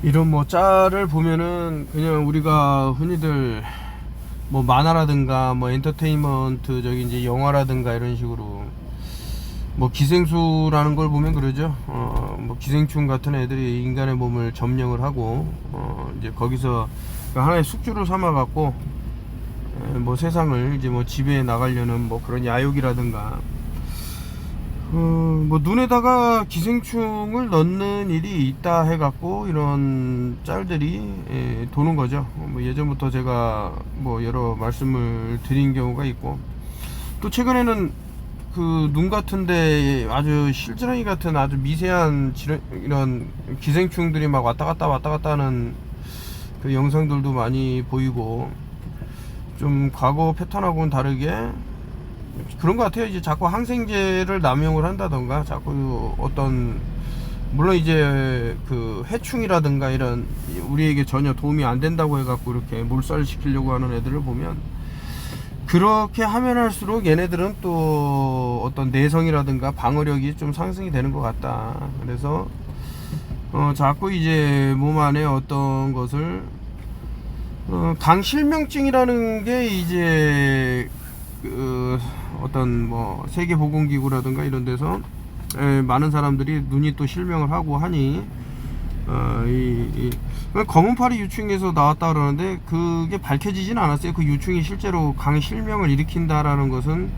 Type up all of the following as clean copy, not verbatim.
이런 뭐 짤을 보면은 그냥 우리가 흔히들 뭐 만화라든가 뭐 엔터테인먼트 저기 이제 영화라든가 이런 식으로 뭐 기생수라는 걸 보면 그러죠. 뭐 기생충 같은 애들이 인간의 몸을 점령을 하고 이제 거기서 하나의 숙주를 삼아 갖고 뭐 세상을 이제 뭐 지배해 나가려는 뭐 그런 야욕이라든가 뭐 눈에다가 기생충을 넣는 일이 있다 해갖고 이런 짤들이 도는 거죠. 뭐 예전부터 제가 뭐 여러 말씀을 드린 경우가 있고, 또 최근에는 그 눈 같은데 아주 실지렁이 같은 아주 미세한 이런 기생충들이 막 왔다 갔다 하는 그 영상들도 많이 보이고, 좀 과거 패턴하고는 다르게 그런 것 같아요. 이제 자꾸 항생제를 남용을 한다던가, 자꾸 어떤, 물론 이제 그 해충이라든가 이런 우리에게 전혀 도움이 안 된다고 해갖고 이렇게 몰살시키려고 하는 애들을 보면, 그렇게 하면 할수록 얘네들은 또 어떤 내성이라든가 방어력이 좀 상승이 되는 것 같다. 그래서 자꾸 이제 몸 안에 어떤 것을 강실명증이라는 게 이제 어떤 뭐 세계보건기구라든가 이런 데서 많은 사람들이 눈이 또 실명을 하고 하니 검은파리 유충에서 나왔다 그러는데 그게 밝혀지진 않았어요. 그 유충이 실제로 강실명을 일으킨다라는 것은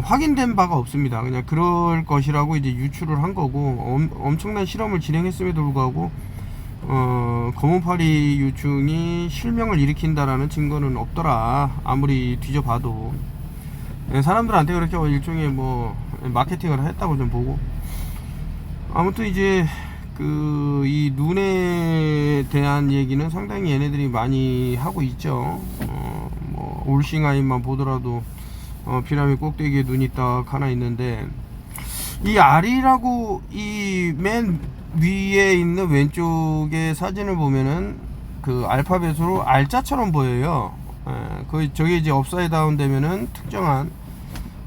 확인된 바가 없습니다. 그냥 그럴 것이라고 이제 유추를 한 거고, 엄청난 실험을 진행했음에도 불구하고 검은파리 유충이 실명을 일으킨다라는 증거는 없더라. 아무리 뒤져봐도. 사람들한테 그렇게 일종의 뭐 마케팅을 했다고 좀 보고, 아무튼 이제 이 눈에 대한 얘기는 상당히 얘네들이 많이 하고 있죠. 뭐 올싱아인만 보더라도 피라미드 꼭대기에 눈이 딱 하나 있는데, 이 알이라고 이 맨 위에 있는 왼쪽의 사진을 보면은 그 알파벳으로 알자처럼 보여요. 저게 이제 업사이드 다운 되면은 특정한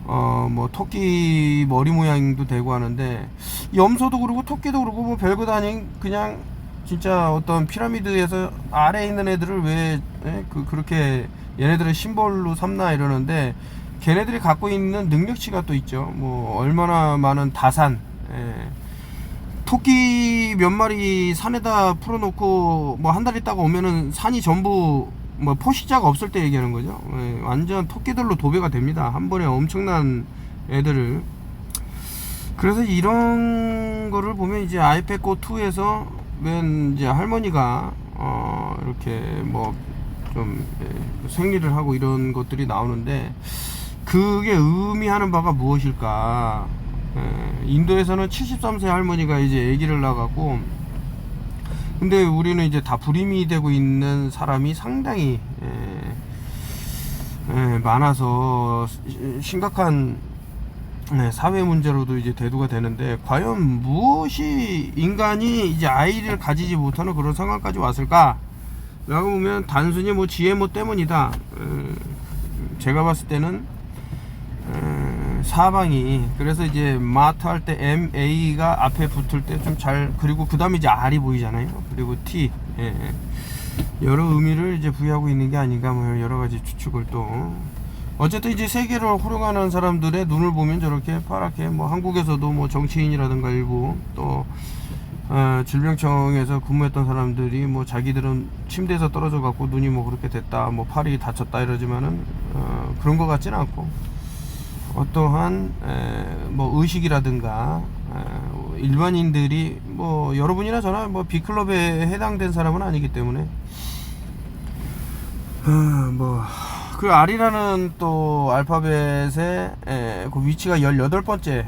뭐 토끼 머리 모양도 되고 하는데, 염소도 그러고 토끼도 그러고 뭐 별것 아닌 그냥 진짜 어떤 피라미드에서 아래에 있는 애들을 왜 그렇게 얘네들의 심볼로 삼나 이러는데, 걔네들이 갖고 있는 능력치가 또 있죠. 뭐 얼마나 많은 다산, 토끼 몇 마리 산에다 풀어놓고 뭐 한 달 있다가 오면은 산이 전부 뭐 포식자가 없을 때 얘기하는 거죠. 완전 토끼들로 도배가 됩니다. 한 번에 엄청난 애들을. 그래서 이런 거를 보면 이제 아이패코 2에서 맨 이제 할머니가 이렇게 뭐 좀 생리를 하고 이런 것들이 나오는데, 그게 의미하는 바가 무엇일까? 인도에서는 73세 할머니가 이제 아기를 낳아갖고, 근데 우리는 이제 다 불임이 되고 있는 사람이 상당히 많아서 심각한 사회 문제로도 이제 대두가 되는데, 과연 무엇이 인간이 이제 아이를 가지지 못하는 그런 상황까지 왔을까? 라고 보면 단순히 뭐 지혜모 때문이다. 제가 봤을 때는 사방이, 그래서 이제 마트 할 때 MA가 앞에 붙을 때 좀 잘, 그리고 그 다음에 이제 R이 보이잖아요. 그리고 T, 여러 의미를 이제 부여하고 있는 게 아닌가, 뭐 여러 가지 추측을 또. 어쨌든 이제 세계를 호령하는 사람들의 눈을 보면 저렇게 파랗게, 뭐 한국에서도 뭐 정치인이라든가 일부 또 질병청에서 근무했던 사람들이 뭐 자기들은 침대에서 떨어져 갖고 눈이 뭐 그렇게 됐다, 뭐 팔이 다쳤다 이러지만은 그런 것 같지는 않고, 어떠한 뭐 의식이라든가 일반인들이 뭐 여러분이나 저나 뭐 B클럽에 해당된 사람은 아니기 때문에 뭐 그 R이라는 또 알파벳의 그 위치가 18번째,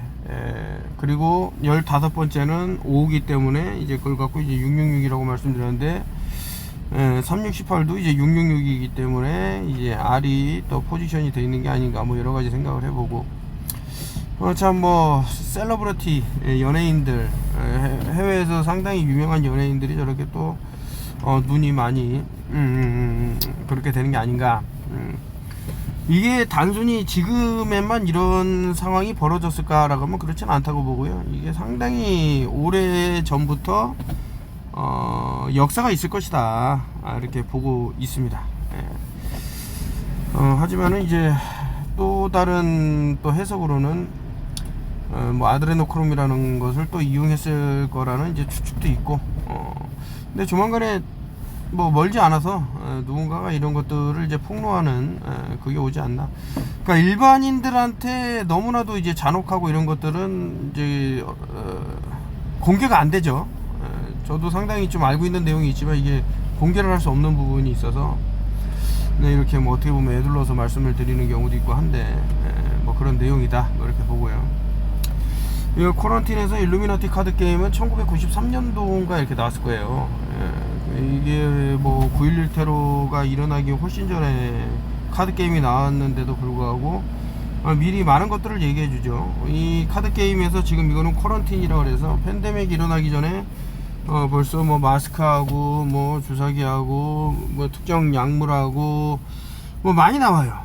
그리고 15번째는 5기 때문에 이제 그걸 갖고 이제 666이라고 말씀드렸는데, 3618도 이제 666이기 때문에 이제 R이 또 포지션이 되어 있는 게 아닌가, 뭐 여러 가지 생각을 해보고, 참 뭐 셀러브리티 연예인들, 해외에서 상당히 유명한 연예인들이 저렇게 또 눈이 많이 그렇게 되는 게 아닌가. 이게 단순히 지금에만 이런 상황이 벌어졌을까라고 하면 그렇진 않다고 보고요. 이게 상당히 오래 전부터 역사가 있을 것이다, 이렇게 보고 있습니다. 예. 하지만은 이제 또 다른 또 해석으로는 뭐 아드레노크롬이라는 것을 또 이용했을 거라는 이제 추측도 있고, 근데 조만간에 뭐 멀지 않아서 누군가가 이런 것들을 이제 폭로하는 그게 오지 않나. 그러니까 일반인들한테 너무나도 이제 잔혹하고 이런 것들은 이제 공개가 안 되죠. 저도 상당히 좀 알고 있는 내용이 있지만 이게 공개를 할 수 없는 부분이 있어서 이렇게 뭐 어떻게 보면 애둘러서 말씀을 드리는 경우도 있고 한데, 뭐 그런 내용이다, 뭐 이렇게 보고요. 이 코런틴에서 일루미나티 카드 게임은 1993년도인가 이렇게 나왔을 거예요. 이게 뭐 9.11 테러가 일어나기 훨씬 전에 카드 게임이 나왔는데도 불구하고 미리 많은 것들을 얘기해 주죠. 이 카드 게임에서 지금 이거는 코런틴이라고 해서 팬데믹 일어나기 전에 벌써 뭐 마스크하고 뭐 주사기하고 뭐 특정 약물하고 뭐 많이 나와요.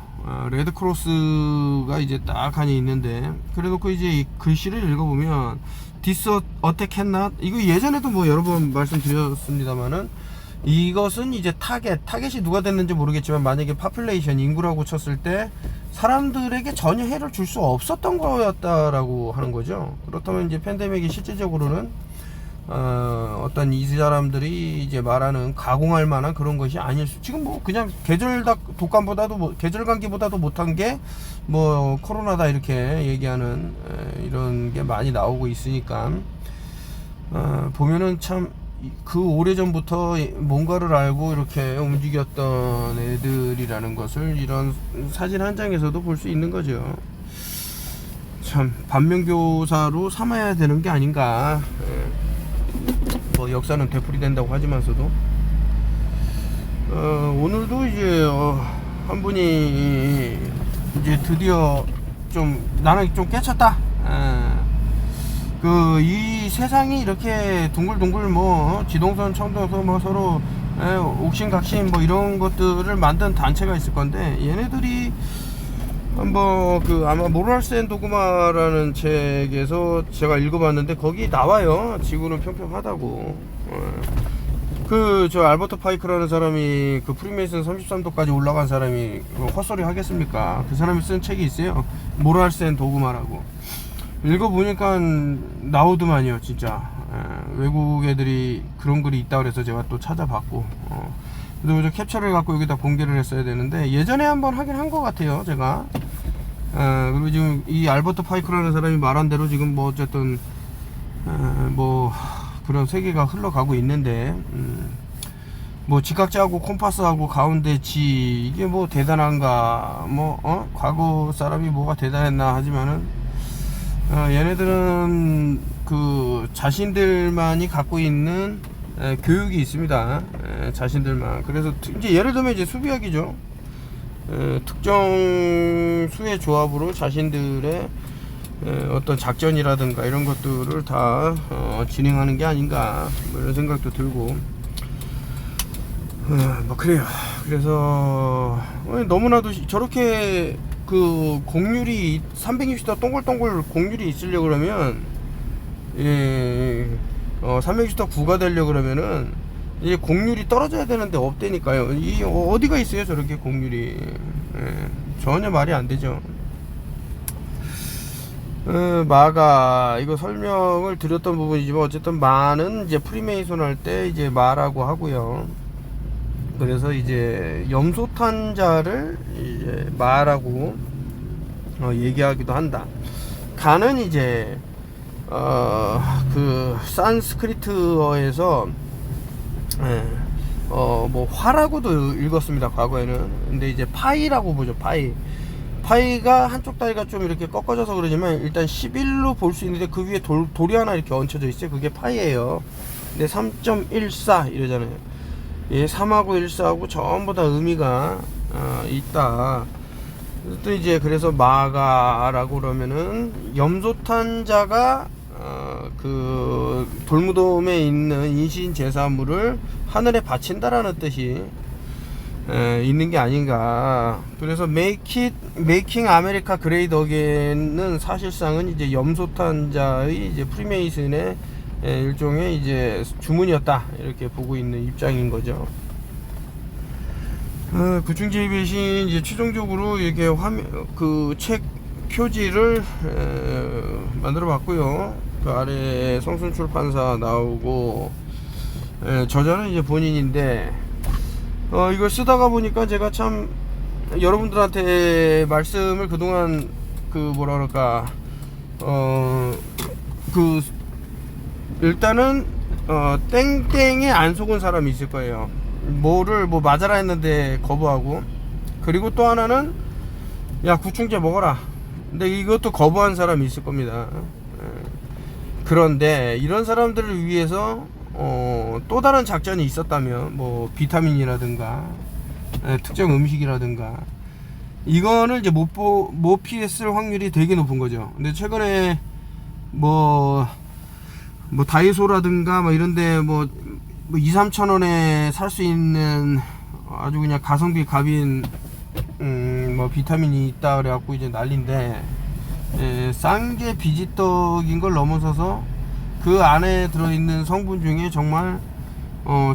레드크로스가 이제 딱 하니 있는데, 그래놓고 이제 이 글씨를 읽어보면 디스 어택 했나? 이거 예전에도 뭐 여러 번 말씀드렸습니다만은, 이것은 이제 타겟이 누가 됐는지 모르겠지만 만약에 파퓰레이션 인구라고 쳤을 때 사람들에게 전혀 해를 줄 수 없었던 거였다라고 하는 거죠. 그렇다면 이제 팬데믹이 실질적으로는 어떤 이 사람들이 이제 말하는 가공할 만한 그런 것이 아닐 수, 지금 뭐 그냥 독감보다도 뭐 계절 감기보다도 못한 게 뭐 코로나다 이렇게 얘기하는 이런 게 많이 나오고 있으니까, 보면은 참 그 오래전부터 뭔가를 알고 이렇게 움직였던 애들이라는 것을 이런 사진 한 장에서도 볼 수 있는 거죠. 참 반면교사로 삼아야 되는 게 아닌가. 뭐 역사는 되풀이된다고 하지만서도 오늘도 이제 한 분이 이제 드디어 좀 나는 좀 깨쳤다. 이 세상이 이렇게 둥글둥글 뭐 지동선 청동선 뭐 서로 옥신각신 뭐 이런 것들을 만든 단체가 있을 건데, 얘네들이 한번 아마 모랄스 앤 도그마라는 책에서 제가 읽어봤는데 거기 나와요. 지구는 평평하다고. 저 알버트 파이크라는 사람이 프리메이슨 33도까지 올라간 사람이 헛소리 하겠습니까? 그 사람이 쓴 책이 있어요. 모랄스 앤 도그마라고. 읽어보니까 나오더만요, 진짜. 외국 애들이 그런 글이 있다 그래서 제가 또 찾아봤고, 그래서 저 캡처를 갖고 여기다 공개를 했어야 되는데 예전에 한번 하긴 한 것 같아요, 제가. 그리고 지금 이 알버트 파이크라는 사람이 말한 대로 지금 뭐 어쨌든 뭐 그런 세계가 흘러가고 있는데, 뭐 직각자하고 콤파스하고 가운데 지, 이게 뭐 대단한가, 뭐 과거 사람이 뭐가 대단했나 하지만은 얘네들은 자신들만이 갖고 있는 교육이 있습니다. 자신들만. 그래서 이제 예를 들면 이제 수비학이죠. 특정 수의 조합으로 자신들의 어떤 작전이라든가 이런 것들을 다 진행하는 게 아닌가, 뭐 이런 생각도 들고, 뭐 그래요. 그래서 너무나도 저렇게 곡률이 360도 동글동글 곡률이 있으려고 그러면, 360도 9가 되려고 그러면은 이제 곡률이 떨어져야 되는데 없다니까요. 이 어디가 있어요, 저렇게 곡률이. 전혀 말이 안 되죠. 마가 이거 설명을 드렸던 부분이지만 어쨌든 마는 이제 프리메이손 할 때 이제 마라고 하고요. 그래서 이제 염소탄자를 이제 마라고 얘기하기도 한다. 가는 이제 산스크리트어에서 뭐 화라고도 읽었습니다, 과거에는. 근데 이제 파이라고 보죠. 파이가 한쪽 다리가 좀 이렇게 꺾어져서 그러지만 일단 11로 볼 수 있는데 그 위에 돌이 하나 이렇게 얹혀져 있어요. 그게 파이예요. 근데 3.14 이러잖아요. 3하고 1사하고 전부 다 의미가 있다. 또 이제 그래서 마가라고 그러면은 염소탄자가 돌무덤에 있는 인신 제사물을 하늘에 바친다라는 뜻이 있는 게 아닌가. 그래서 Making America Great Again은 사실상은 이제 염소탄자의 이제 프리메이슨의 일종의 이제 주문이었다 이렇게 보고 있는 입장인 거죠. 구충제의 배신 이제 최종적으로 이렇게 화면 그 책 표지를 만들어 봤고요. 그 아래 성순출판사 나오고 저자는 이제 본인인데 이걸 쓰다가 보니까 제가 참 여러분들한테 말씀을 그동안 그 뭐라 그럴까 그 일단은 땡땡에 안 속은 사람이 있을 거예요. 뭐를 뭐 맞아라 했는데 거부하고, 그리고 또 하나는 야 구충제 먹어라 근데 이것도 거부한 사람이 있을 겁니다. 그런데 이런 사람들을 위해서 또 다른 작전이 있었다면 뭐 비타민이라든가 특정 음식이라든가 이거는 이제 못 피했을 확률이 되게 높은 거죠. 근데 최근에 뭐 다이소라든가 뭐 이런데 뭐 2-3천 원에 살 수 있는 아주 그냥 가성비 갑인 뭐 비타민이 있다 그래갖고 이제 난리인데, 싼 게 비지떡인 걸 넘어서서 그 안에 들어있는 성분 중에 정말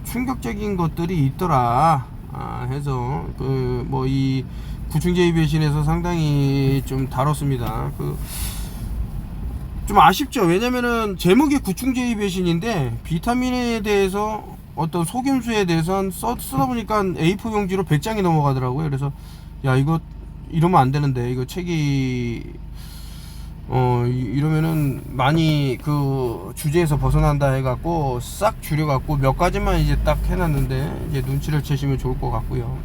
충격적인 것들이 있더라 해서 그 뭐 이 구충제의 배신에서 상당히 좀 다뤘습니다. 좀 아쉽죠. 왜냐면은 제목이 구충제의 배신인데 비타민에 대해서 어떤 속임수에 대해서 쓰다 보니까 A4 용지로 100장이 넘어가더라고요. 그래서 야 이거 이러면 안 되는데, 이거 책이 이러면은 많이 그 주제에서 벗어난다 해갖고 싹 줄여갖고 몇 가지만 이제 딱 해놨는데 이제 눈치를 채시면 좋을 것 같고요.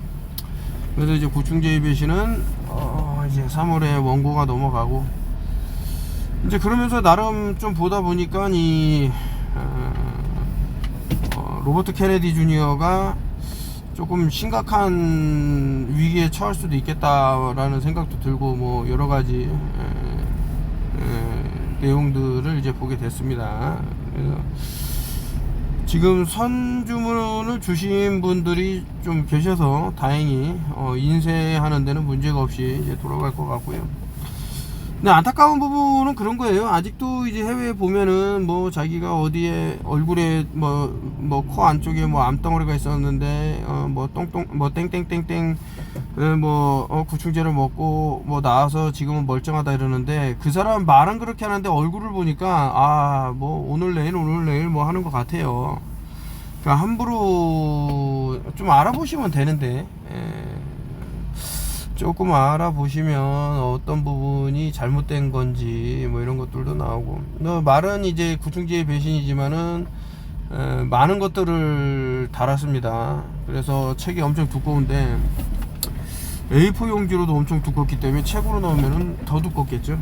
그래서 이제 구충제의 배신은 이제 3월에 원고가 넘어가고, 이제 그러면서 나름 좀 보다 보니까 이 로버트 케네디 주니어가 조금 심각한 위기에 처할 수도 있겠다라는 생각도 들고, 뭐 여러 가지 내용들을 이제 보게 됐습니다. 그래서 지금 선주문을 주신 분들이 좀 계셔서 다행히 인쇄하는 데는 문제가 없이 이제 돌아갈 것 같고요. 근데 안타까운 부분은 그런 거예요. 아직도 이제 해외에 보면은 뭐 자기가 어디에 얼굴에 뭐 코 안쪽에 뭐 암덩어리가 있었는데 뭐 땡땡땡땡 구충제를 먹고 뭐 나와서 지금은 멀쩡하다 이러는데, 그 사람 말은 그렇게 하는데 얼굴을 보니까 뭐 오늘 내일 뭐 하는 것 같아요. 그러니까 함부로 좀 알아보시면 되는데, 조금 알아보시면 어떤 부분이 잘못된 건지 뭐 이런 것들도 나오고, 말은 이제 구충제의 배신이지만은 많은 것들을 달았습니다. 그래서 책이 엄청 두꺼운데 A4 용지로도 엄청 두껍기 때문에 책으로 나오면은 더 두껍겠죠.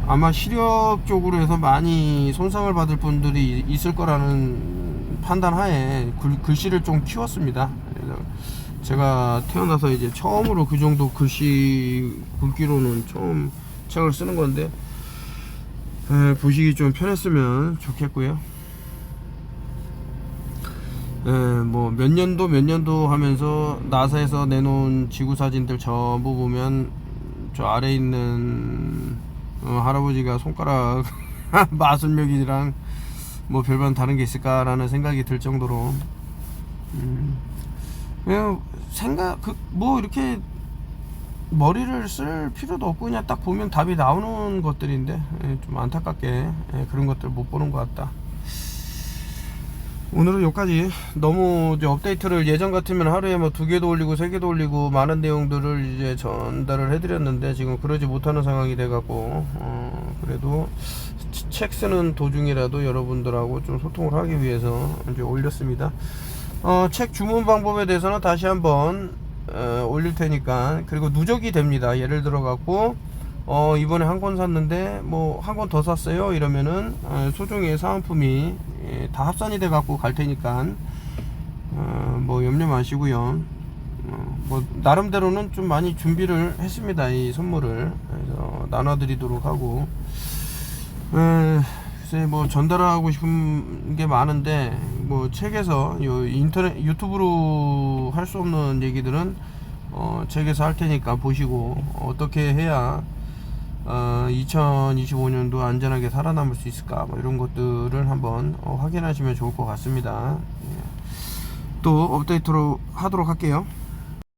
아마 시력적으로 해서 많이 손상을 받을 분들이 있을 거라는 판단하에 글씨를 좀 키웠습니다. 그래서 제가 태어나서 이제 처음으로 그 정도 글씨 굵기로는 처음 책을 쓰는 건데 보시기 좀 편했으면 좋겠고요. 뭐 몇 년도 하면서 나사에서 내놓은 지구 사진들 전부 보면 저 아래 있는 할아버지가 손가락 마술력이랑 뭐 별반 다른 게 있을까라는 생각이 들 정도로 그냥 뭐 이렇게 머리를 쓸 필요도 없고 그냥 딱 보면 답이 나오는 것들인데, 좀 안타깝게 그런 것들 못 보는 것 같다. 오늘은 여기까지. 너무 이제 업데이트를 예전 같으면 하루에 뭐 2개도 올리고 3개도 올리고 많은 내용들을 이제 전달을 해드렸는데 지금 그러지 못하는 상황이 돼갖고 그래도 책 쓰는 도중이라도 여러분들하고 좀 소통을 하기 위해서 이제 올렸습니다. 책 주문 방법에 대해서는 다시 한번 올릴 테니까, 그리고 누적이 됩니다. 예를 들어 갖고 이번에 한 권 샀는데 뭐 한 권 더 샀어요 이러면은 소정의 사은품이 다 합산이 돼 갖고 갈 테니까 뭐 염려 마시고요. 뭐 나름대로는 좀 많이 준비를 했습니다. 이 선물을 그래서 나눠드리도록 하고, 글쎄 뭐 전달하고 싶은 게 많은데 뭐 책에서 인터넷 유튜브로 할 수 없는 얘기들은 책에서 할 테니까 보시고 어떻게 해야 2025년도 안전하게 살아남을 수 있을까, 뭐 이런 것들을 한번 확인하시면 좋을 것 같습니다. 예. 또 업데이트로 하도록 할게요.